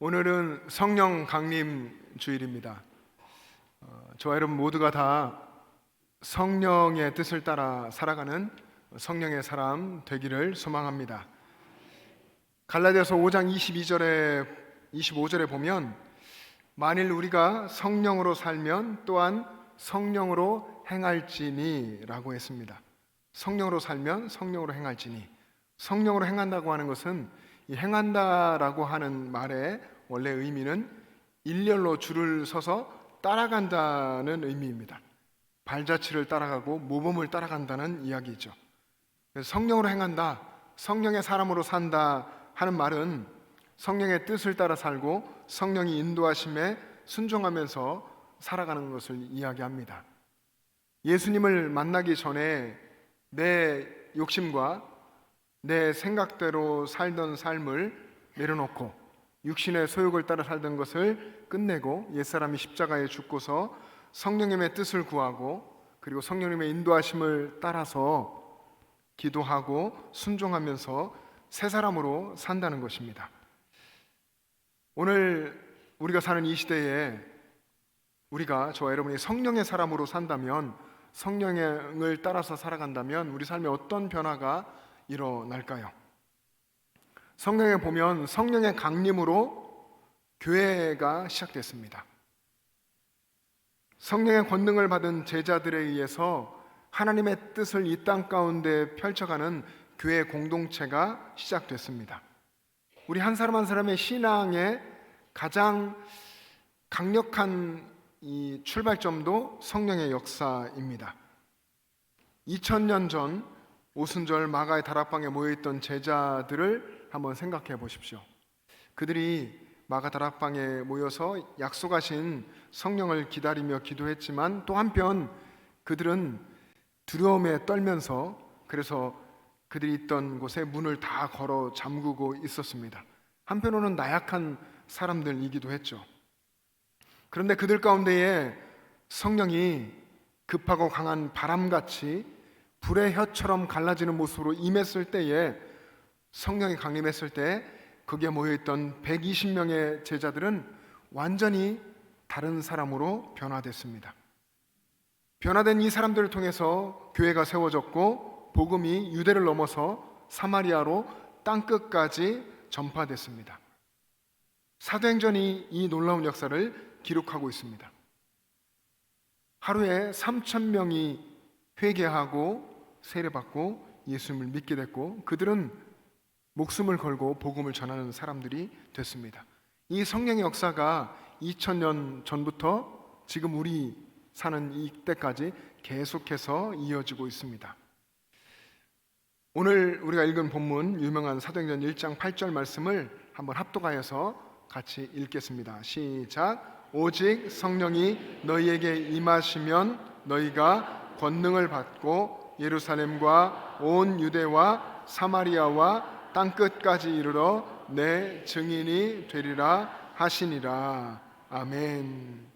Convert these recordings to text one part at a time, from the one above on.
오늘은 성령 강림 주일입니다. 저와 여러분 모두가 다 성령의 뜻을 따라 살아가는 성령의 사람 되기를 소망합니다. 갈라디아서 5장 25절에 보면 만일 우리가 성령으로 살면 또한 성령으로 행할지니 라고 했습니다. 성령으로 살면 성령으로 행할지니. 성령으로 행한다고 하는 것은 이 행한다라고 하는 말의 원래 의미는 일렬로 줄을 서서 따라간다는 의미입니다. 발자취를 따라가고 모범을 따라간다는 이야기죠. 성령으로 행한다, 성령의 사람으로 산다 하는 말은 성령의 뜻을 따라 살고 성령이 인도하심에 순종하면서 살아가는 것을 이야기합니다. 예수님을 만나기 전에 내 욕심과 내 생각대로 살던 삶을 내려놓고 육신의 소욕을 따라 살던 것을 끝내고 옛사람이 십자가에 죽고서 성령님의 뜻을 구하고 그리고 성령님의 인도하심을 따라서 기도하고 순종하면서 새 사람으로 산다는 것입니다. 오늘 우리가 사는 이 시대에 우리가 저와 여러분이 성령의 사람으로 산다면, 성령을 따라서 살아간다면 우리 삶에 어떤 변화가 일어날까요? 성경에 보면 성령의 강림으로 교회가 시작됐습니다. 성령의 권능을 받은 제자들에 의해서 하나님의 뜻을 이 땅 가운데 펼쳐가는 교회 공동체가 시작됐습니다. 우리 한 사람 한 사람의 신앙의 가장 강력한 이 출발점도 성령의 역사입니다. 2000년 전 오순절 마가의 다락방에 모여있던 제자들을 한번 생각해 보십시오. 그들이 마가 다락방에 모여서 약속하신 성령을 기다리며 기도했지만 또 한편 그들은 두려움에 떨면서 그래서 그들이 있던 곳에 문을 다 걸어 잠그고 있었습니다. 한편으로는 나약한 사람들이기도 했죠. 그런데 그들 가운데에 성령이 급하고 강한 바람같이 불의 혀처럼 갈라지는 모습으로 임했을 때에, 성령이 강림했을 때 거기에 모여있던 120명의 제자들은 완전히 다른 사람으로 변화됐습니다. 변화된 이 사람들을 통해서 교회가 세워졌고 복음이 유대를 넘어서 사마리아로 땅끝까지 전파됐습니다. 사도행전이 이 놀라운 역사를 기록하고 있습니다. 하루에 3,000명이 회개하고 세례받고 예수님을 믿게 됐고 그들은 목숨을 걸고 복음을 전하는 사람들이 됐습니다. 이 성령의 역사가 2000년 전부터 지금 우리 사는 이때까지 계속해서 이어지고 있습니다. 오늘 우리가 읽은 본문 유명한 사도행전 1장 8절 말씀을 한번 합독하여서 같이 읽겠습니다. 시작. 오직 성령이 너희에게 임하시면 너희가 권능을 받고 예루살렘과 온 유대와 사마리아와 땅끝까지 이르러 내 증인이 되리라 하시니라. 아멘.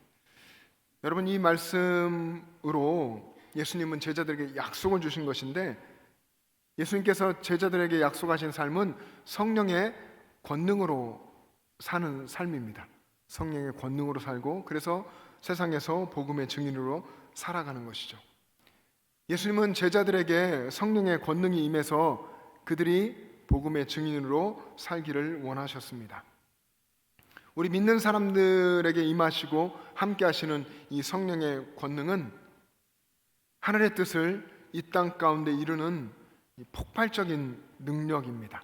여러분, 이 말씀으로 예수님은 제자들에게 약속을 주신 것인데, 예수님께서 제자들에게 약속하신 삶은 성령의 권능으로 사는 삶입니다. 성령의 권능으로 살고 그래서 세상에서 복음의 증인으로 살아가는 것이죠. 예수님은 제자들에게 성령의 권능이 임해서 그들이 복음의 증인으로 살기를 원하셨습니다. 우리 믿는 사람들에게 임하시고 함께 하시는 이 성령의 권능은 하늘의 뜻을 이 땅 가운데 이루는 폭발적인 능력입니다.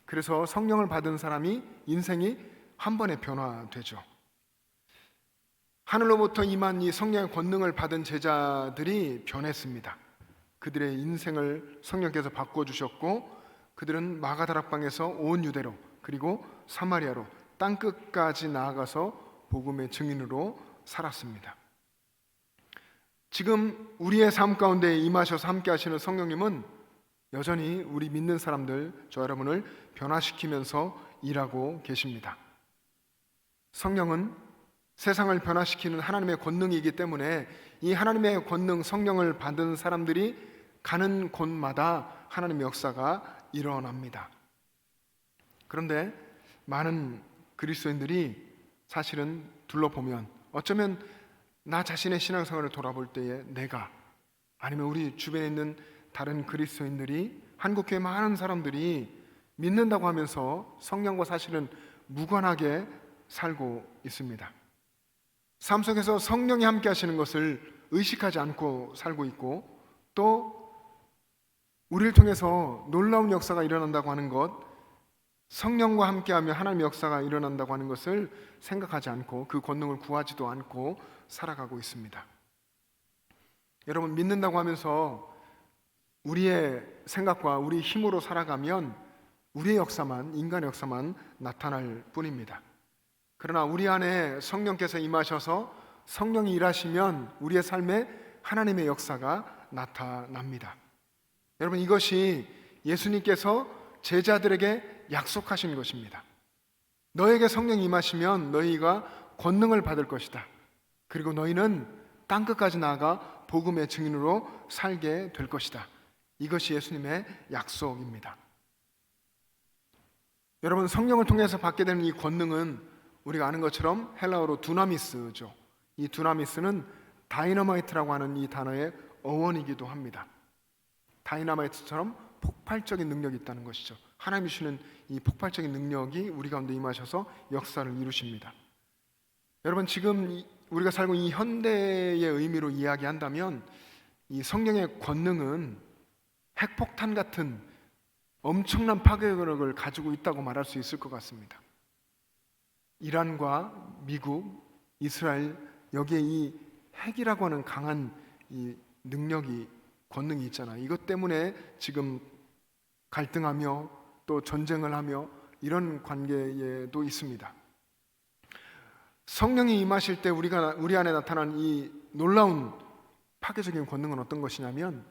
그래서 성령을 받은 사람이 인생이 한 번에 변화되죠. 하늘로부터 임한 이 성령의 권능을 받은 제자들이 변했습니다. 그들의 인생을 성령께서 바꿔주셨고 그들은 마가다락방에서 온 유대로 그리고 사마리아로 땅끝까지 나아가서 복음의 증인으로 살았습니다. 지금 우리의 삶 가운데 임하셔서 함께 하시는 성령님은 여전히 우리 믿는 사람들, 저 여러분을 변화시키면서 일하고 계십니다. 성령은 세상을 변화시키는 하나님의 권능이기 때문에 이 하나님의 권능, 성령을 받은 사람들이 가는 곳마다 하나님의 역사가 일어납니다. 그런데 많은 그리스도인들이 사실은 둘러보면 어쩌면 나 자신의 신앙생활을 돌아볼 때에 내가 아니면 우리 주변에 있는 다른 그리스도인들이 한국교회 많은 사람들이 믿는다고 하면서 성령과 사실은 무관하게 살고 있습니다. 삶 속에서 성령이 함께 하시는 것을 의식하지 않고 살고 있고 또 우리를 통해서 놀라운 역사가 일어난다고 하는 것, 성령과 함께하며 하나님의 역사가 일어난다고 하는 것을 생각하지 않고 그 권능을 구하지도 않고 살아가고 있습니다. 여러분, 믿는다고 하면서 우리의 생각과 우리 힘으로 살아가면 우리의 역사만, 인간의 역사만 나타날 뿐입니다. 그러나 우리 안에 성령께서 임하셔서 성령이 일하시면 우리의 삶에 하나님의 역사가 나타납니다. 여러분, 이것이 예수님께서 제자들에게 약속하신 것입니다. 너에게 성령이 임하시면 너희가 권능을 받을 것이다. 그리고 너희는 땅끝까지 나아가 복음의 증인으로 살게 될 것이다. 이것이 예수님의 약속입니다. 여러분, 성령을 통해서 받게 되는 이 권능은 우리가 아는 것처럼 헬라어로 두나미스죠. 이 두나미스는 다이너마이트라고 하는 이 단어의 어원이기도 합니다. 다이너마이트처럼 폭발적인 능력이 있다는 것이죠. 하나님이 주시는 이 폭발적인 능력이 우리 가운데 임하셔서 역사를 이루십니다. 여러분, 지금 우리가 살고 이 현대의 의미로 이야기한다면 이 성령의 권능은 핵폭탄 같은 엄청난 파괴력을 가지고 있다고 말할 수 있을 것 같습니다. 이란과 미국, 이스라엘, 여기에 이 핵이라고 하는 강한 이 능력이, 권능이 있잖아요. 이것 때문에 지금 갈등하며 또 전쟁을 하며 이런 관계에도 있습니다. 성령이 임하실 때 우리 안에 나타난 이 놀라운 파괴적인 권능은 어떤 것이냐면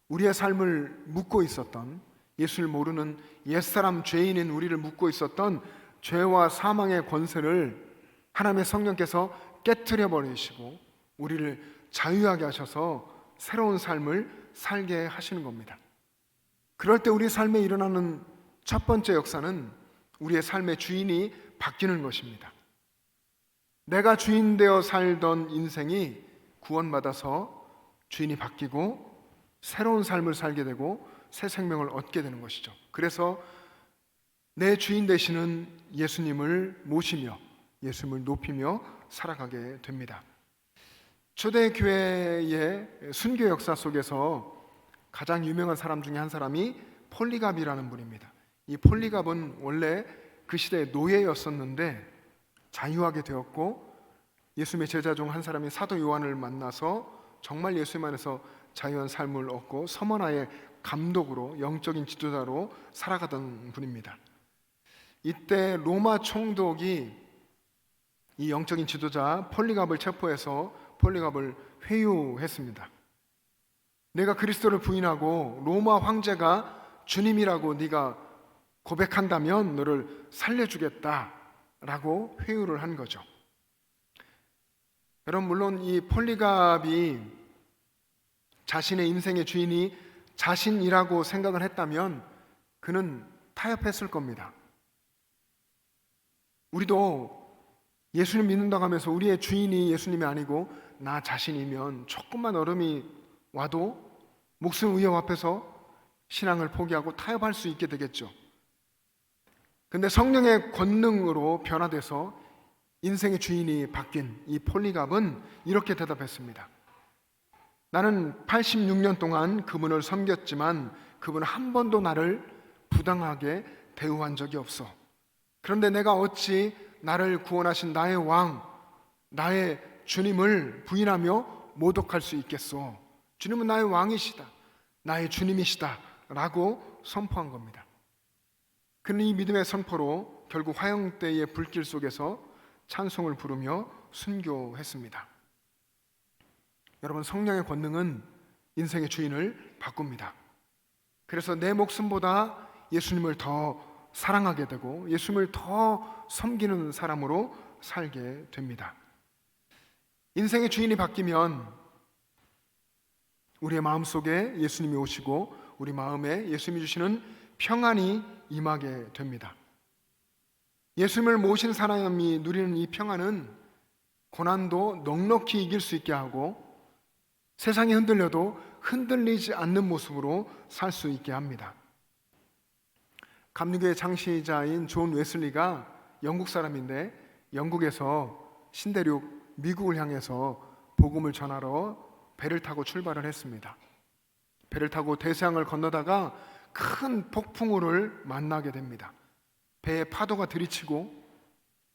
우리의 삶을 묶고 있었던, 예수를 모르는 옛사람 죄인인 우리를 묶고 있었던 죄와 사망의 권세를 하나님의 성령께서 깨트려 버리시고 우리를 자유하게 하셔서 새로운 삶을 살게 하시는 겁니다. 그럴 때 우리 삶에 일어나는 첫 번째 역사는 우리의 삶의 주인이 바뀌는 것입니다. 내가 주인 되어 살던 인생이 구원받아서 주인이 바뀌고 새로운 삶을 살게 되고 새 생명을 얻게 되는 것이죠. 그래서 내 주인 되시는 예수님을 모시며 예수님을 높이며 살아가게 됩니다. 초대교회의 순교 역사 속에서 가장 유명한 사람 중에 한 사람이 폴리갑이라는 분입니다. 이 폴리갑은 원래 그 시대의 노예였었는데 자유하게 되었고 예수님의 제자 중 한 사람이 사도 요한을 만나서 정말 예수님 안에서 자유한 삶을 얻고 서머나의 감독으로, 영적인 지도자로 살아가던 분입니다. 이때 로마 총독이 이 영적인 지도자 폴리갑을 체포해서 폴리갑을 회유했습니다. 내가 그리스도를 부인하고 로마 황제가 주님이라고 네가 고백한다면 너를 살려주겠다라고 회유를 한 거죠. 여러분, 물론 이 폴리갑이 자신의 인생의 주인이 자신이라고 생각을 했다면 그는 타협했을 겁니다. 우리도 예수님 믿는다고 하면서 우리의 주인이 예수님이 아니고 나 자신이면 조금만 어려움이 와도 목숨 위협 앞에서 신앙을 포기하고 타협할 수 있게 되겠죠. 근데 성령의 권능으로 변화돼서 인생의 주인이 바뀐 이 폴리갑은 이렇게 대답했습니다. 나는 86년 동안 그분을 섬겼지만 그분은 한 번도 나를 부당하게 대우한 적이 없어. 그런데 내가 어찌 나를 구원하신 나의 왕, 나의 주님을 부인하며 모독할 수 있겠소? 주님은 나의 왕이시다, 나의 주님이시다 라고 선포한 겁니다. 그는 이 믿음의 선포로 결국 화형대의 불길 속에서 찬송을 부르며 순교했습니다. 여러분, 성령의 권능은 인생의 주인을 바꿉니다. 그래서 내 목숨보다 예수님을 더 사랑하게 되고 예수님을 더 섬기는 사람으로 살게 됩니다. 인생의 주인이 바뀌면 우리의 마음속에 예수님이 오시고 우리 마음에 예수님이 주시는 평안이 임하게 됩니다. 예수님을 모신 사람이 누리는 이 평안은 고난도 넉넉히 이길 수 있게 하고 세상이 흔들려도 흔들리지 않는 모습으로 살 수 있게 합니다. 감리교의 창시자인 존 웨슬리가 영국 사람인데 영국에서 신대륙 미국을 향해서 복음을 전하러 배를 타고 출발을 했습니다. 배를 타고 대서양을 건너다가 큰 폭풍우를 만나게 됩니다. 배에 파도가 들이치고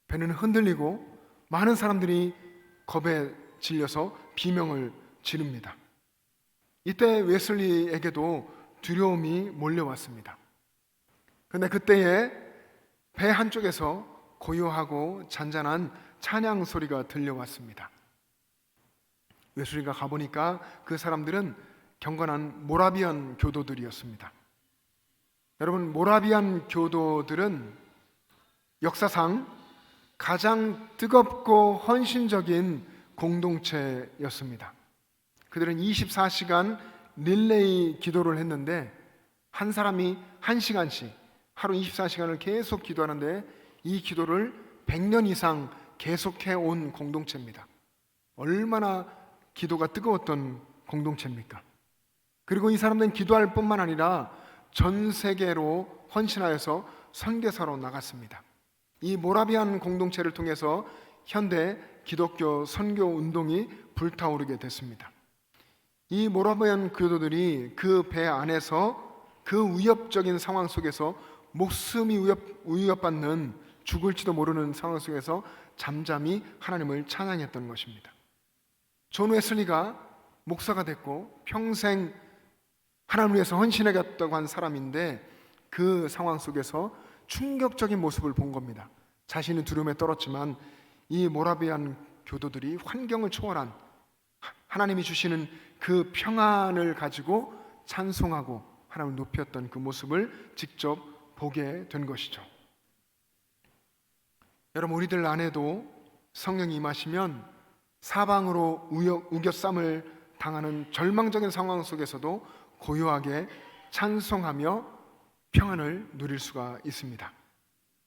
배는 흔들리고 많은 사람들이 겁에 질려서 비명을 지릅니다. 이때 웨슬리에게도 두려움이 몰려왔습니다. 그런데 그때에 배 한쪽에서 고요하고 잔잔한 찬양 소리가 들려왔습니다. 웨슬리가 가보니까 그 사람들은 경건한 모라비안 교도들이었습니다. 여러분, 모라비안 교도들은 역사상 가장 뜨겁고 헌신적인 공동체였습니다. 그들은 24시간 릴레이 기도를 했는데 한 사람이 1시간씩 하루 24시간을 계속 기도하는데 이 기도를 100년 이상 계속해 온 공동체입니다. 얼마나 기도가 뜨거웠던 공동체입니까? 그리고 이 사람들은 기도할 뿐만 아니라 전 세계로 헌신하여서 선교사로 나갔습니다. 이 모라비안 공동체를 통해서 현대 기독교 선교 운동이 불타오르게 됐습니다. 이 모라비안 교도들이 그 배 안에서 그 위협적인 상황 속에서 목숨이 위협받는 죽을지도 모르는 상황 속에서 잠잠히 하나님을 찬양했던 것입니다. 존 웨슬리가 목사가 됐고 평생 하나님을 위해서 헌신하겠다고 한 사람인데 그 상황 속에서 충격적인 모습을 본 겁니다. 자신은 두려움에 떨었지만 이 모라비안 교도들이 환경을 초월한 하나님이 주시는 그 평안을 가지고 찬송하고 하나님을 높였던 그 모습을 직접 보게 된 것이죠. 여러분, 우리들 안에도 성령이 임하시면 사방으로 우겨쌈을 당하는 절망적인 상황 속에서도 고요하게 찬송하며 평안을 누릴 수가 있습니다.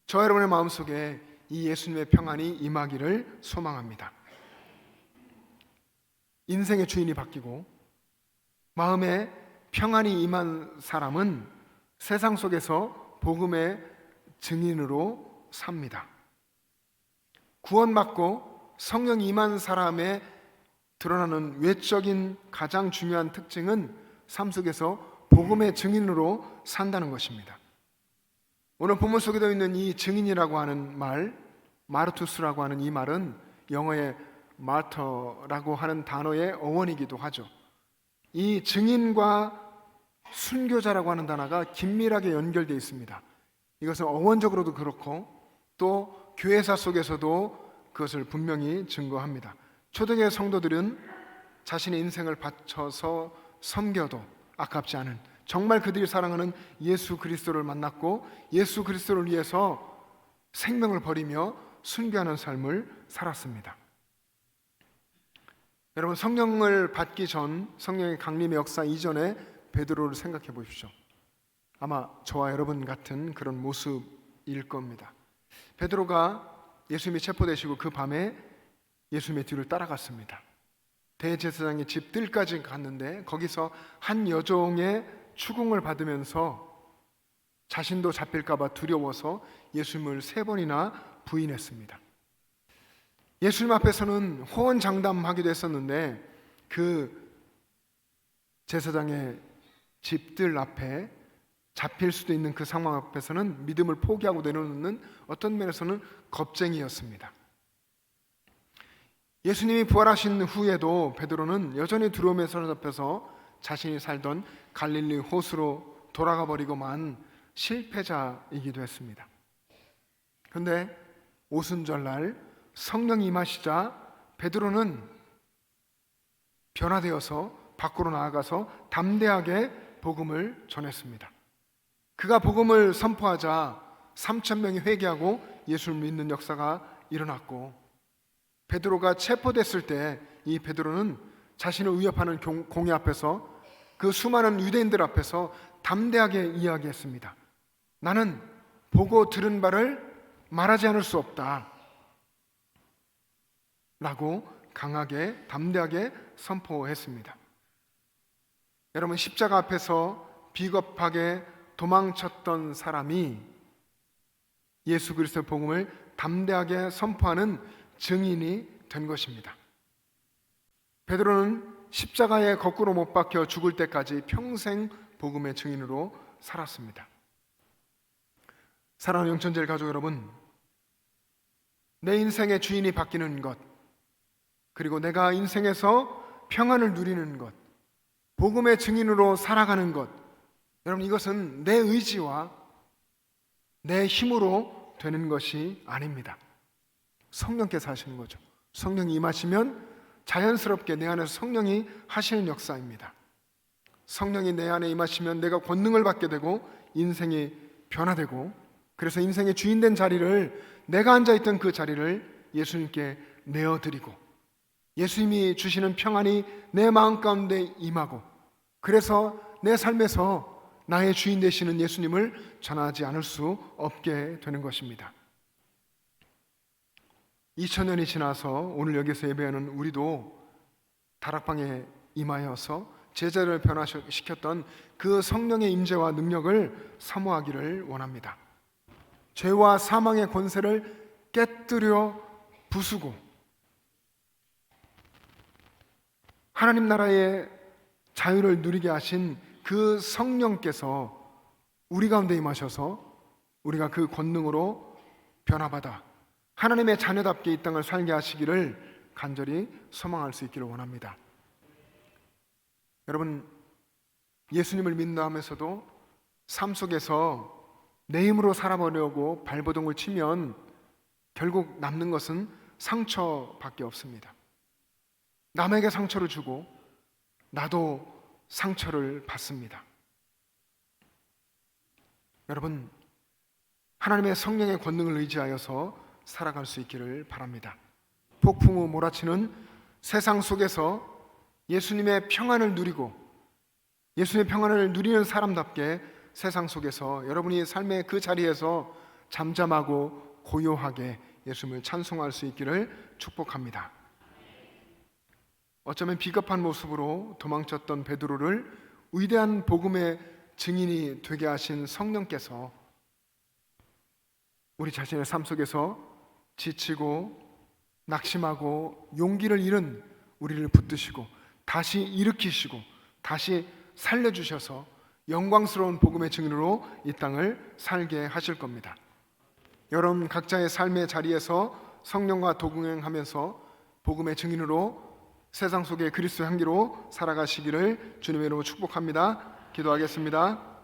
저 여러분의 마음속에 이 예수님의 평안이 임하기를 소망합니다. 인생의 주인이 바뀌고 마음에 평안이 임한 사람은 세상 속에서 복음의 증인으로 삽니다. 구원받고 성령이 임한 사람의 드러나는 외적인 가장 중요한 특징은 삶 속에서 복음의 증인으로 산다는 것입니다. 오늘 본문 속에 있는 이 증인이라고 하는 말, 마르투스라고 하는 이 말은 영어의 마터라고 하는 단어의 어원이기도 하죠. 이 증인과 순교자라고 하는 단어가 긴밀하게 연결되어 있습니다. 이것은 어원적으로도 그렇고 또 교회사 속에서도 그것을 분명히 증거합니다. 초대교회 성도들은 자신의 인생을 바쳐서 섬겨도 아깝지 않은, 정말 그들이 사랑하는 예수 그리스도를 만났고 예수 그리스도를 위해서 생명을 버리며 순교하는 삶을 살았습니다. 여러분, 성령을 받기 전, 성령의 강림의 역사 이전에 베드로를 생각해 보십시오. 아마 저와 여러분 같은 그런 모습일 겁니다. 베드로가 예수님이 체포되시고 그 밤에 예수님의 뒤를 따라갔습니다. 대제사장의 집 뜰까지 갔는데 거기서 한 여종의 추궁을 받으면서 자신도 잡힐까 봐 두려워서 예수님을 3번이나 부인했습니다. 예수님 앞에서는 호언장담하기도 했었는데 그 제사장의 집들 앞에 잡힐 수도 있는 그 상황 앞에서는 믿음을 포기하고 내려놓는 어떤 면에서는 겁쟁이였습니다. 예수님이 부활하신 후에도 베드로는 여전히 두려움에 사로잡혀서 자신이 살던 갈릴리 호수로 돌아가 버리고만 실패자이기도 했습니다. 그런데 오순절날 성령이 임하시자 베드로는 변화되어서 밖으로 나아가서 담대하게 복음을 전했습니다. 그가 복음을 선포하자 3,000명이 회개하고 예수를 믿는 역사가 일어났고, 베드로가 체포됐을 때 이 베드로는 자신을 위협하는 공회 앞에서 그 수많은 유대인들 앞에서 담대하게 이야기했습니다. 나는 보고 들은 바를 말하지 않을 수 없다 라고 강하게 담대하게 선포했습니다. 여러분, 십자가 앞에서 비겁하게 도망쳤던 사람이 예수 그리스도의 복음을 담대하게 선포하는 증인이 된 것입니다. 베드로는 십자가에 거꾸로 못 박혀 죽을 때까지 평생 복음의 증인으로 살았습니다. 사랑하는 영천제일 가족 여러분, 내 인생의 주인이 바뀌는 것, 그리고 내가 인생에서 평안을 누리는 것, 복음의 증인으로 살아가는 것, 여러분, 이것은 내 의지와 내 힘으로 되는 것이 아닙니다. 성령께서 하시는 거죠. 성령이 임하시면 자연스럽게 내 안에서 성령이 하시는 역사입니다. 성령이 내 안에 임하시면 내가 권능을 받게 되고 인생이 변화되고, 그래서 인생의 주인된 자리를, 내가 앉아있던 그 자리를 예수님께 내어드리고, 예수님이 주시는 평안이 내 마음 가운데 임하고, 그래서 내 삶에서 나의 주인 되시는 예수님을 전하지 않을 수 없게 되는 것입니다. 2000년이 지나서 오늘 여기서 예배하는 우리도 다락방에 임하여서 제자를 변화시켰던 그 성령의 임재와 능력을 사모하기를 원합니다. 죄와 사망의 권세를 깨뜨려 부수고 하나님 나라의 자유를 누리게 하신 그 성령께서 우리 가운데 임하셔서 우리가 그 권능으로 변화받아 하나님의 자녀답게 이 땅을 살게 하시기를 간절히 소망할 수 있기를 원합니다. 여러분, 예수님을 믿는다 하면서도 삶 속에서 내 힘으로 살아보려고 발버둥을 치면 결국 남는 것은 상처밖에 없습니다. 남에게 상처를 주고 나도 상처를 받습니다. 여러분, 하나님의 성령의 권능을 의지하여서 살아갈 수 있기를 바랍니다. 폭풍우 몰아치는 세상 속에서 예수님의 평안을 누리고 예수님의 평안을 누리는 사람답게 세상 속에서 여러분이 삶의 그 자리에서 잠잠하고 고요하게 예수님을 찬송할 수 있기를 축복합니다. 어쩌면 비겁한 모습으로 도망쳤던 베드로를 위대한 복음의 증인이 되게 하신 성령께서 우리 자신의 삶 속에서 지치고 낙심하고 용기를 잃은 우리를 붙드시고 다시 일으키시고 다시 살려주셔서 영광스러운 복음의 증인으로 이 땅을 살게 하실 겁니다. 여러분 각자의 삶의 자리에서 성령과 동행하면서 복음의 증인으로 세상 속의 그리스도의 향기로 살아가시기를 주님의 이름으로 축복합니다. 기도하겠습니다.